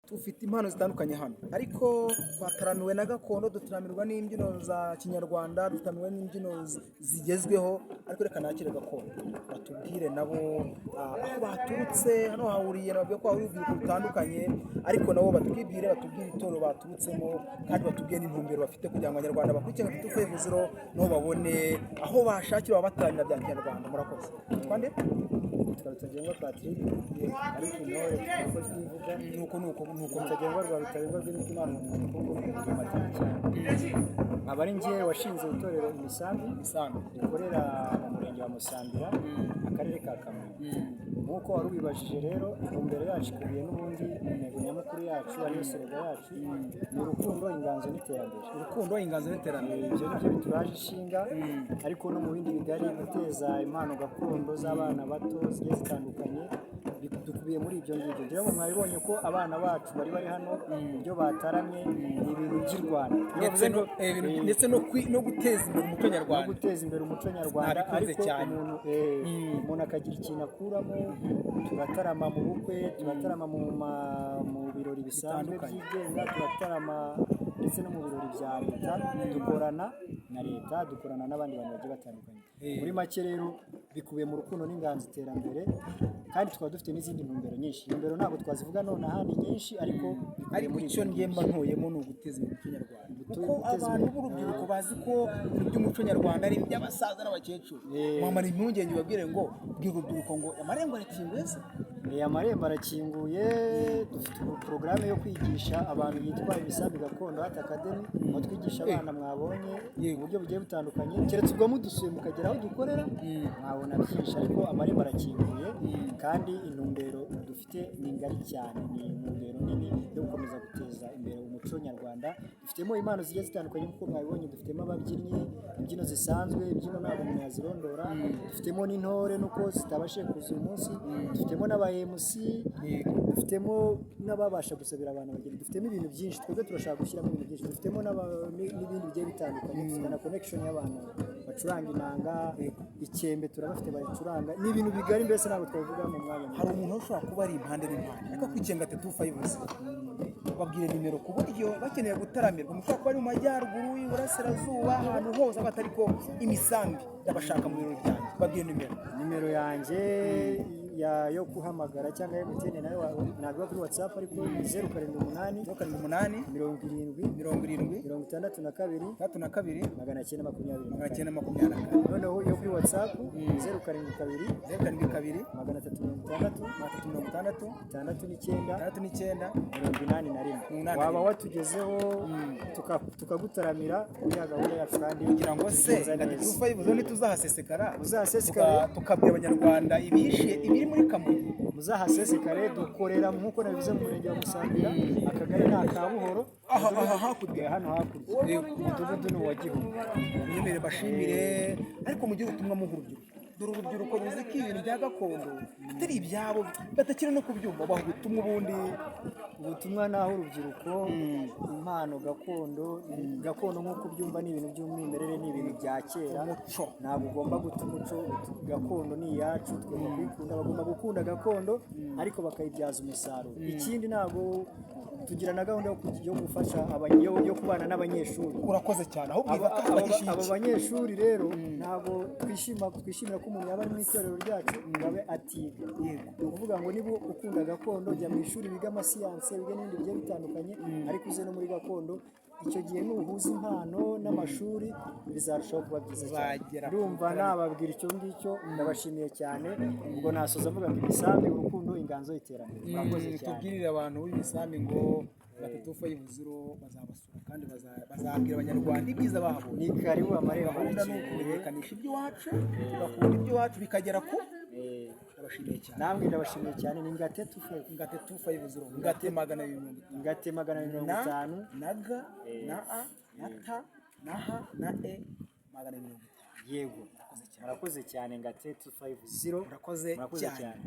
Tufite impano zitandukanye hano, ariko twataramiwe na gakondo, dutaramirwa n'imbyino za kinyarwanda, dutaramirwa n'imbyino zigezweho, ariko reka nakire gakondo batubwire nabo aho baturutse. Hano hahuriye nababwiye ko hahuriye urubyiruko rutandukanye, ariko nabo batubwire itorero baturutsemo, kandi batubwire n'intumbero bafite kugira ngo abanyarwanda bakurikirane Gatatu Fayivuziro nabo babone aho bashakira abataramira bya kinyarwanda. Murakoze. Twande Rutagengwa Patrick, ariko intore uko twivuga nuko Rutagengwa rwa Rutabingwa rw'imitima n'umutima cyane. Abari ngiye washinze itorero Imisambi rikorera mu murenge wa Musambira, akarere ka Kamonyi. Nk'uko wari ubibajije rero, intumbero yacu ikubiye n'ubundi intego nyamukuru yacu ariyo serega yacu ni urukundo, inganzo n'iterambere. Urukundo, inganzo n'iterambere, ibyo nibyo bituraje ishinga, ariko no mu bindi bigari guteza impano gakondo z'abana bato zigiye zitandukanye dukubiye muri ibyo ngibyo. Ngira ngo mwabibonye ko abana bacu bari hano, ibyo bataramye ni ibintu by'i Rwanda, ndetse no guteza imbere umuco nyarwanda, no guteza imbere umuco nyarwanda. Ariko umuntu akagira ikintu akuramo. Turatarama mu bukwe, turatarama mu birori bisanzwe byigenga, turatarama ndetse no mu birori bya leta. Dukorana na leta, dukorana n'abandi bantu bagiye batandukanye. Muri make rero bikubiye mu rukundo n'inganzo iterambere, kandi tukaba dufite n'izindi ntumbero nyinshi. Intumbero ntabwo twazivuga none ahandi nyinshi, ariko icyo ngemba ntoyemo ni uguteza umuco nyarwanda, kuko abantu b'urubyiruko bazi ko iby'umuco nyarwanda ari iby'abasaza n'abakecuru. Mwamara impungenge babwire ngo bwira urubyiruko ngo amarembo arakinguye se. Amarembo arakinguye. Dufite porogaramu yo kwigisha abantu yitwa Imisambi Gakondo Art Academy, aho twigisha abana mwabonye uburyo bugiye butandukanye. Keretse ubwo mudusuye mukagera aho dukorera mwabona byinshi, ariko amarembo arakinguye. Kandi intumbero dufite ni ngari cyane, ni intumbero nini yo gukomeza guteza imbere umuco nyarwanda. Dufitemo impano zigiye zitandukanye nk'uko mwabibonye, dufitemo ababyinnyi, imbyino zisanzwe, imbyino ntabwo umuntu yazirondora. Dufitemo n'intore nuko zitabashije kuza uyu munsi, dufitemo n'aba MC, dufitemo n'ababasha gusabira abantu bageni. Dufitemo ibintu byinshi, twebwe turashaka gushyiramo ibintu byinshi. Dufitemo n'ibindi bigiye bitandukanye, dufite na connection y'abantu bacuranga inanga, ikembe turabafite bayicuranga. Ni ibintu bigari, mbese ntabwo twavuga mu mwanya. Hari umuntu ushobora kuba ari impande n'impande, ariko kwikenga Gatatu Fayivuziro babwire nimero ku buryo bakeneye gutaramirwa, mushobora kuba ari mu majyaruguru, iburasirazuba, ahantu hose batari ko Imisambi ndabashaka mu birori byanjye. Babwire nimero yanjye yo guhamagara cyangwa MTN nayo ntabwo kuri WhatsApp, ariko 078 70 920 noneho yo kuri WhatsApp 072 366 waba watugezeho tukagutaramira kuri gahunda yacu, kandi kugira ngo se Gatatu Fayivuziro ntituzahasesekara, tukabwira abanyarwanda ibiri muri Kamonyi. Muzahasesekare. Dukorera nk'uko nabivuze mu murenge wa Musambira, akagari ni aka Buhoro, aha hakurya, hano hakurya umudugudu ni uwa Gihugu. Mwemere bashimire, ariko mugire ubutumwa muha urubyiruko. Dore urubyiruko ruzi ko ibintu bya gakondo atari ibyabo, batakiri no kubyumva. Baha ubutumwa, ubutumwa naho urubyiruko impano gakondo nk'uko ubyumva ni ibintu by'umwimerere, ni ibintu bya kera. Ntabwo ugomba guta umuco, gakondo ni iyacu, tugomba kuyikunda. Bagomba gukunda gakondo ariko bakayibyaza umusaruro. Ikindi ntabwo tugira na gahunda yo gufasha yo kubana n'abanyeshuri. Urakoze cyane. Abo banyeshuri rero ntabwo twishimira ko umuntu yaba ari mu itorero ryacu ngabe atiga. Ni ukuvuga ngo niba ukunda gakondo, jya mu ishuri biga amasiyanse, biga n'ibindi bigiye bitandukanye, ariko uze no muri gakondo. Icyo gihe nuhuza impano n'amashuri bizarushaho kuba byiza cyane. Ndumva nababwira icyo ngicyo. Ndabashimiye cyane. Ubwo nasoza mvuga ngo Imisambi, urukundo, inganzo, iterambere. Murakoze cyane. Tubwirire abantu b'Imisambi ngo Gatatu Fayivuziro bazabasura, kandi bazabwira abanyarwanda ibyiza bahabonye. Ni karibu. Amarembo kumenyekanisha iby'iwacu, tugakunda iby'iwacu bikagera ku. Ndabashimiye cyane. Namwe ndabashimiye cyane. Ni Gatatu Fayivuziro, Ngate 250 na G na A na T na H na E 250. Yego, murakoze cyane. Gatatu Fayivuziro, murakoze cyane.